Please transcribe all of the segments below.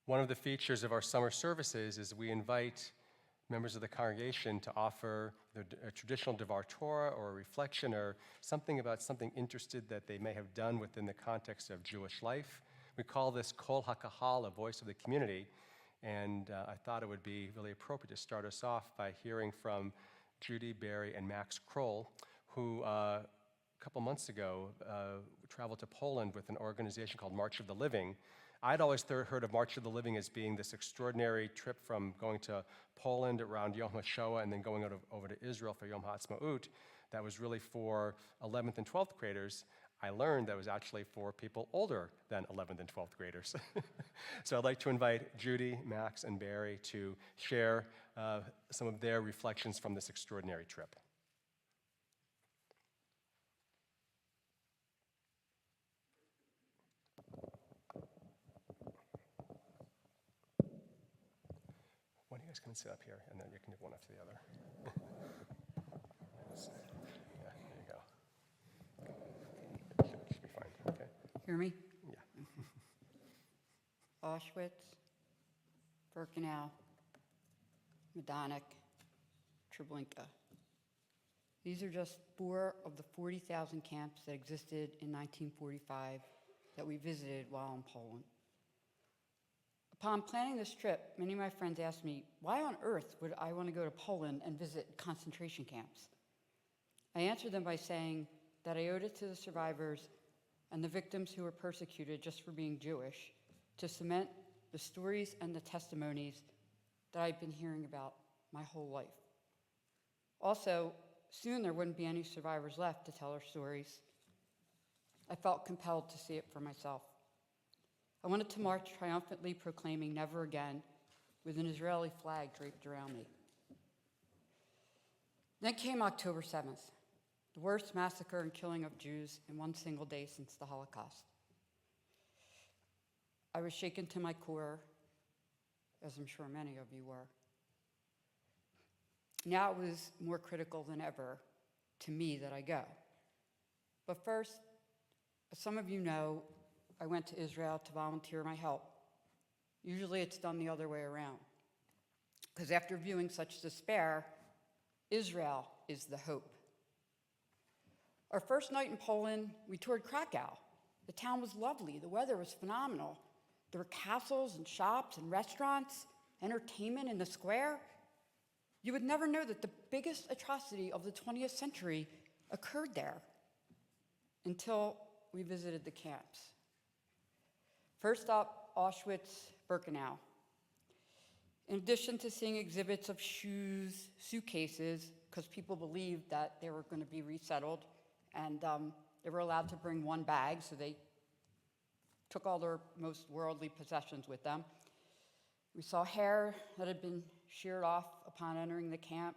One of the features of our summer services is we invite members of the congregation to offer a traditional Devar Torah or a reflection or something about something interested that they may have done within the context of Jewish life. We call this Kol HaKahal, a voice of the community, and I thought it would be really appropriate to start us off by hearing from Judy, Barry, and Max Kroll, who a couple months ago traveled to Poland with an organization called March of the Living. I'd always heard of March of the Living as being this extraordinary trip from going to Poland around Yom HaShoah and then going over to Israel for Yom HaAtzmaut. That was really for 11th and 12th graders. I learned that was actually for people older than 11th and 12th graders. So I'd like to invite Judy, Max, and Barry to share some of their reflections from this extraordinary trip. One of you guys can sit up here, and then you can do one after the other. Yes. Yeah, there you go. Should be fine. Okay. Hear me? Yeah. Auschwitz, Birkenau, Majdanek, Treblinka. These are just 4 of the 40,000 camps that existed in 1945 that we visited while in Poland. Upon planning this trip, many of my friends asked me, why on earth would I want to go to Poland and visit concentration camps? I answered them by saying that I owed it to the survivors and the victims who were persecuted just for being Jewish to cement the stories and the testimonies that I've been hearing about my whole life. Also, soon there wouldn't be any survivors left to tell their stories. I felt compelled to see it for myself. I wanted to march triumphantly proclaiming never again with an Israeli flag draped around me. Then came October 7th, the worst massacre and killing of Jews in one single day since the Holocaust. I was shaken to my core, as I'm sure many of you were. Now it was more critical than ever to me that I go. But first, as some of you know, I went to Israel to volunteer my help. Usually it's done the other way around. Because after viewing such despair, Israel is the hope. Our first night in Poland, we toured Krakow. The town was lovely. The weather was phenomenal. There were castles and shops and restaurants, entertainment in the square. You would never know that the biggest atrocity of the 20th century occurred there until we visited the camps. First up, Auschwitz, Birkenau. In addition to seeing exhibits of shoes, suitcases, because people believed that they were going to be resettled, and they were allowed to bring one bag, so they took all their most worldly possessions with them. We saw hair that had been sheared off upon entering the camp,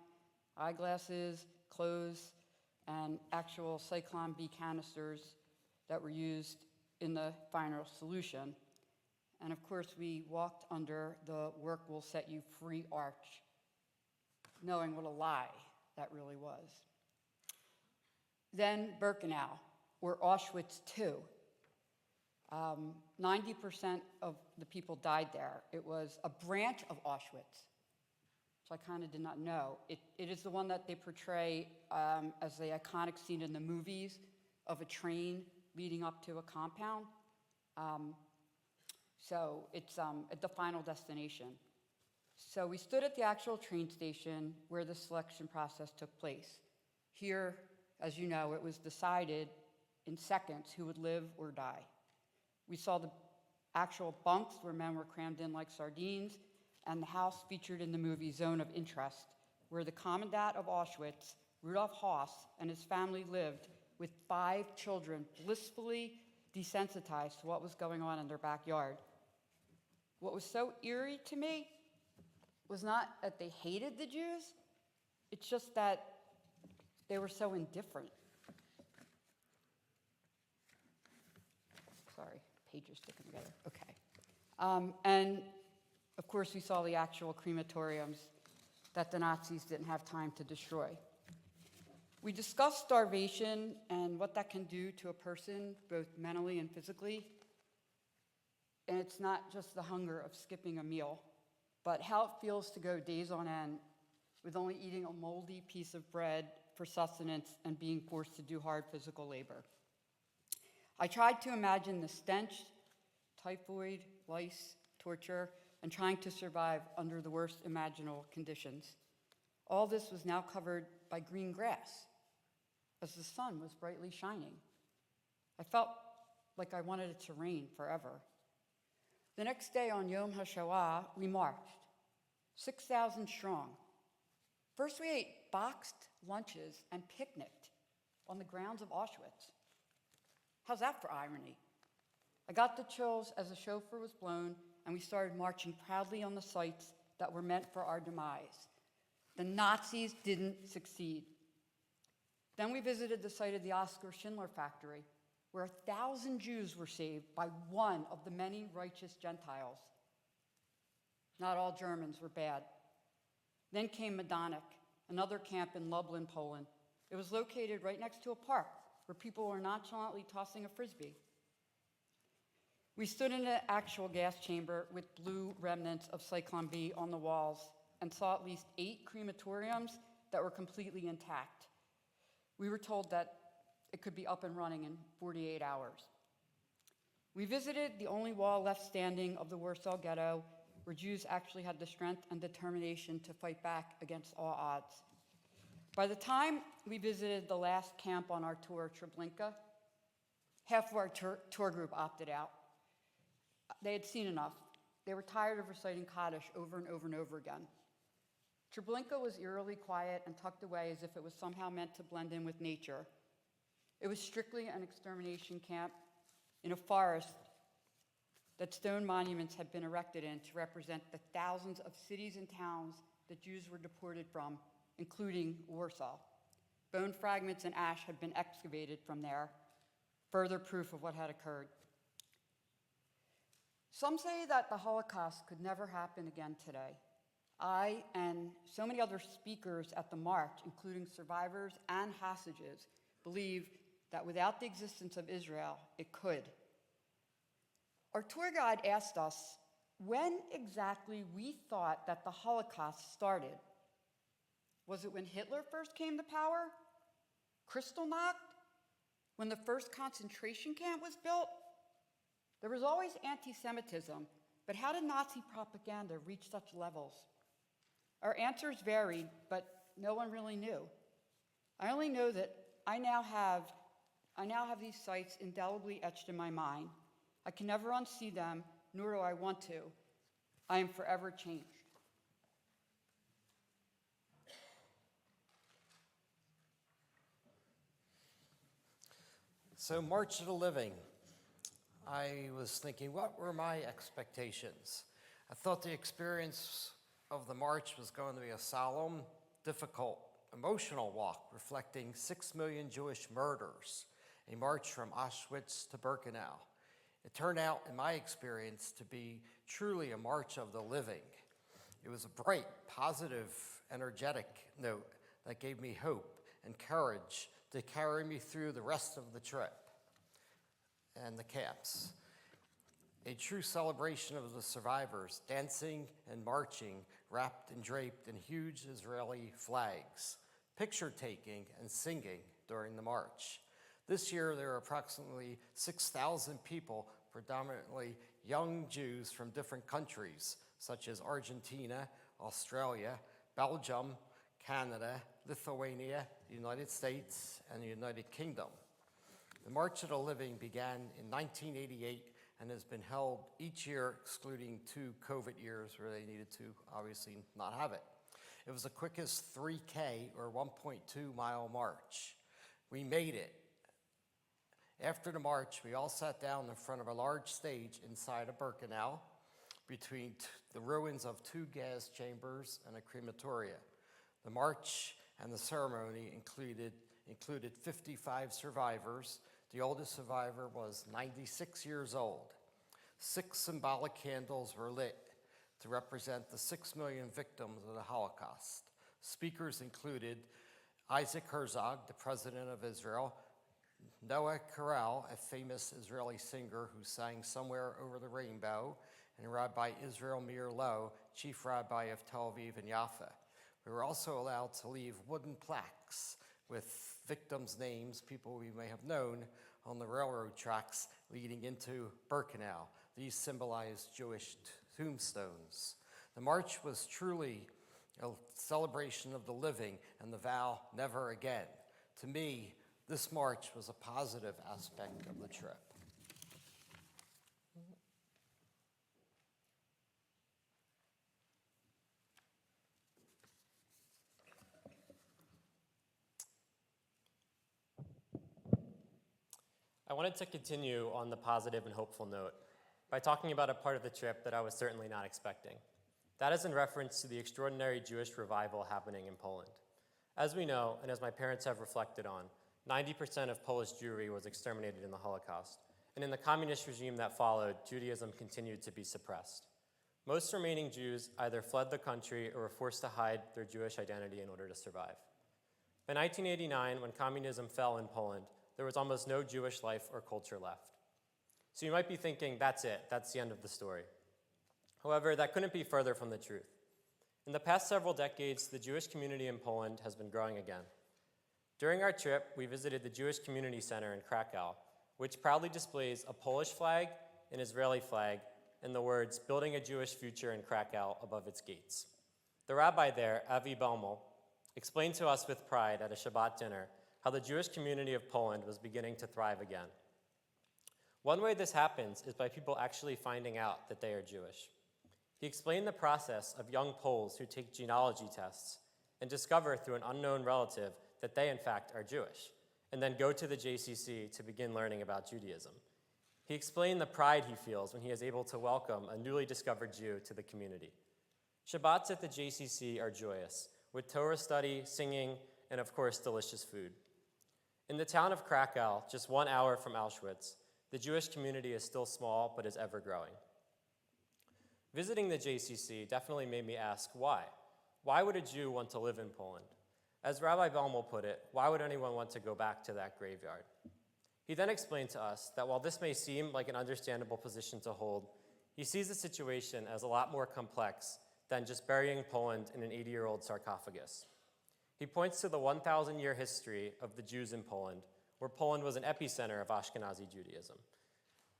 eyeglasses, clothes, and actual Cyclone B canisters that were used in the final solution. And of course, we walked under the work will set you free arch, knowing what a lie that really was. Then Birkenau, or Auschwitz II. 90% of the people died there. It was a branch of Auschwitz, which I kind of did not know. It is the one that they portray as the iconic scene in the movies of a train leading up to a compound. So it's at the final destination. So we stood at the actual train station where the selection process took place. Here, as you know, it was decided in seconds who would live or die. We saw the actual bunks where men were crammed in like sardines, and the house featured in the movie Zone of Interest, where the commandant of Auschwitz, Rudolf Haas, and his family lived with 5 children blissfully desensitized to what was going on in their backyard. What was so eerie to me was not that they hated the Jews, it's just that they were so indifferent. Sorry, pages sticking together. Okay. And of course, we saw the actual crematoriums that the Nazis didn't have time to destroy. We discussed starvation and what that can do to a person, both mentally and physically. and it's not just the hunger of skipping a meal, but how it feels to go days on end with only eating a moldy piece of bread for sustenance and being forced to do hard physical labor. I tried to imagine the stench, typhoid, lice, torture, and trying to survive under the worst imaginable conditions. All this was now covered by green grass, as the sun was brightly shining. I felt like I wanted it to rain forever. The next day on Yom HaShoah, we marched, 6,000 strong. First, we ate boxed lunches and picnicked on the grounds of Auschwitz. How's that for irony? I got the chills as the shofar was blown, and we started marching proudly on the sites that were meant for our demise. The Nazis didn't succeed. Then we visited the site of the Oskar Schindler factory, where 1,000 Jews were saved by one of the many righteous Gentiles. Not all Germans were bad. Then came Majdanek, another camp in Lublin, Poland. It was located right next to a park where people were nonchalantly tossing a frisbee. We stood in an actual gas chamber with blue remnants of Cyclone B on the walls and saw at least 8 crematoriums that were completely intact. We were told that it could be up and running in 48 hours. We visited the only wall left standing of the Warsaw Ghetto, where Jews actually had the strength and determination to fight back against all odds. By the time we visited the last camp on our tour, Treblinka, half of our tour group opted out. They had seen enough. They were tired of reciting Kaddish over and over and over again. Treblinka was eerily quiet and tucked away as if it was somehow meant to blend in with nature. It was strictly an extermination camp in a forest that stone monuments had been erected in to represent the thousands of cities and towns that Jews were deported from, including Warsaw. Bone fragments and ash had been excavated from there, further proof of what had occurred. Some say that the Holocaust could never happen again today. I and so many other speakers at the march, including survivors and hostages, believe that without the existence of Israel, it could. Our tour guide asked us when exactly we thought that the Holocaust started. Was it when Hitler first came to power? Kristallnacht? When the first concentration camp was built? There was always anti-Semitism, but how did Nazi propaganda reach such levels? Our answers varied, but no one really knew. I only know that I now have these sites indelibly etched in my mind. I can never unsee them, nor do I want to. I am forever changed. So, March of the Living. I was thinking, what were my expectations? I thought the experience of the march was going to be a solemn, difficult, emotional walk reflecting 6 million Jewish murders, a march from Auschwitz to Birkenau. It turned out, in my experience, to be truly a march of the living. It was a bright, positive, energetic note that gave me hope and courage to carry me through the rest of the trip and the camps. A true celebration of the survivors, dancing and marching, wrapped and draped in huge Israeli flags, picture taking and singing during the march. This year, there are approximately 6,000 people, predominantly young Jews from different countries, such as Argentina, Australia, Belgium, Canada, Lithuania, the United States, and the United Kingdom. The March of the Living began in 1988 and has been held each year, excluding 2 COVID years where they needed to obviously not have it. It was the quickest 3K or 1.2 mile march. We made it. After the march, we all sat down in front of a large stage inside of Birkenau between the ruins of 2 gas chambers and a crematoria. The march and the ceremony included 55 survivors. The oldest survivor was 96 years old. 6 symbolic candles were lit to represent the 6 million victims of the Holocaust. Speakers included Isaac Herzog, the president of Israel, Noah Corral, a famous Israeli singer who sang Somewhere Over the Rainbow, and Rabbi Israel Meir Low, chief rabbi of Tel Aviv and Jaffa. We were also allowed to leave wooden plaques with victims' names, people we may have known, on the railroad tracks leading into Birkenau. These symbolize Jewish tombstones. The march was truly a celebration of the living and the vow never again. To me, this march was a positive aspect of the trip. I wanted to continue on the positive and hopeful note by talking about a part of the trip that I was certainly not expecting. That is in reference to the extraordinary Jewish revival happening in Poland. As we know, and as my parents have reflected on, 90% of Polish Jewry was exterminated in the Holocaust, and in the communist regime that followed, Judaism continued to be suppressed. Most remaining Jews either fled the country or were forced to hide their Jewish identity in order to survive. By 1989, when communism fell in Poland, there was almost no Jewish life or culture left. So you might be thinking, that's it, that's the end of the story. However, that couldn't be further from the truth. In the past several decades, the Jewish community in Poland has been growing again. During our trip, we visited the Jewish Community Center in Krakow, which proudly displays a Polish flag, an Israeli flag, and the words, "Building a Jewish Future in Krakow" above its gates. The rabbi there, Avi Baumel, explained to us with pride at a Shabbat dinner how the Jewish community of Poland was beginning to thrive again. One way this happens is by people actually finding out that they are Jewish. He explained the process of young Poles who take genealogy tests and discover through an unknown relative that they in fact are Jewish, and then go to the JCC to begin learning about Judaism. He explained the pride he feels when he is able to welcome a newly discovered Jew to the community. Shabbats at the JCC are joyous, with Torah study, singing, and of course, delicious food. In the town of Krakow, just 1 hour from Auschwitz, the Jewish community is still small, but is ever growing. Visiting the JCC definitely made me ask why. Why would a Jew want to live in Poland? As Rabbi Baumel put it, why would anyone want to go back to that graveyard? He then explained to us that while this may seem like an understandable position to hold, he sees the situation as a lot more complex than just burying Poland in an 80-year-old sarcophagus. He points to the 1,000-year history of the Jews in Poland, where Poland was an epicenter of Ashkenazi Judaism.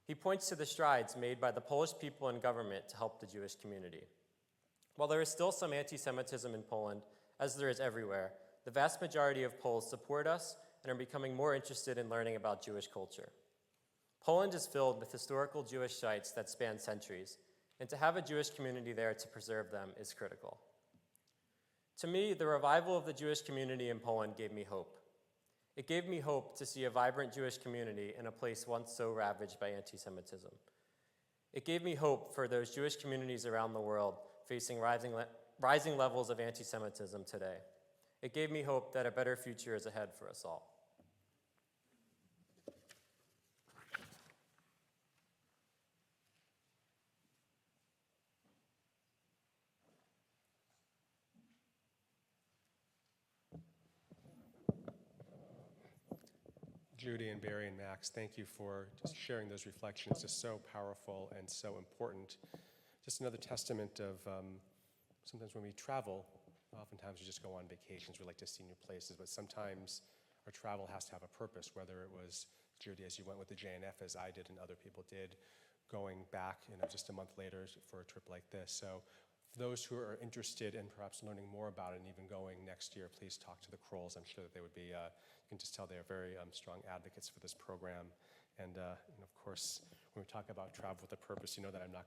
He points to the strides made by the Polish people and government to help the Jewish community. While there is still some anti-Semitism in Poland, as there is everywhere, the vast majority of Poles support us and are becoming more interested in learning about Jewish culture. Poland is filled with historical Jewish sites that span centuries, and to have a Jewish community there to preserve them is critical. To me, the revival of the Jewish community in Poland gave me hope. It gave me hope to see a vibrant Jewish community in a place once so ravaged by anti-Semitism. It gave me hope for those Jewish communities around the world facing rising levels of anti-Semitism today. It gave me hope that a better future is ahead for us all. Judy and Barry and Max, thank you for just sharing those reflections. Just so powerful and so important. Just another testament of sometimes when we travel, oftentimes we just go on vacations. We like to see new places, but sometimes our travel has to have a purpose, whether it was, Judy, as you went with the JNF, as I did and other people did, going back just a month later for a trip like this. So for those who are interested in perhaps learning more about it and even going next year, please talk to the Krolls. I'm sure that they would be, you can just tell they're very strong advocates for this program. And of course, when we talk about travel with a purpose, you know that I'm not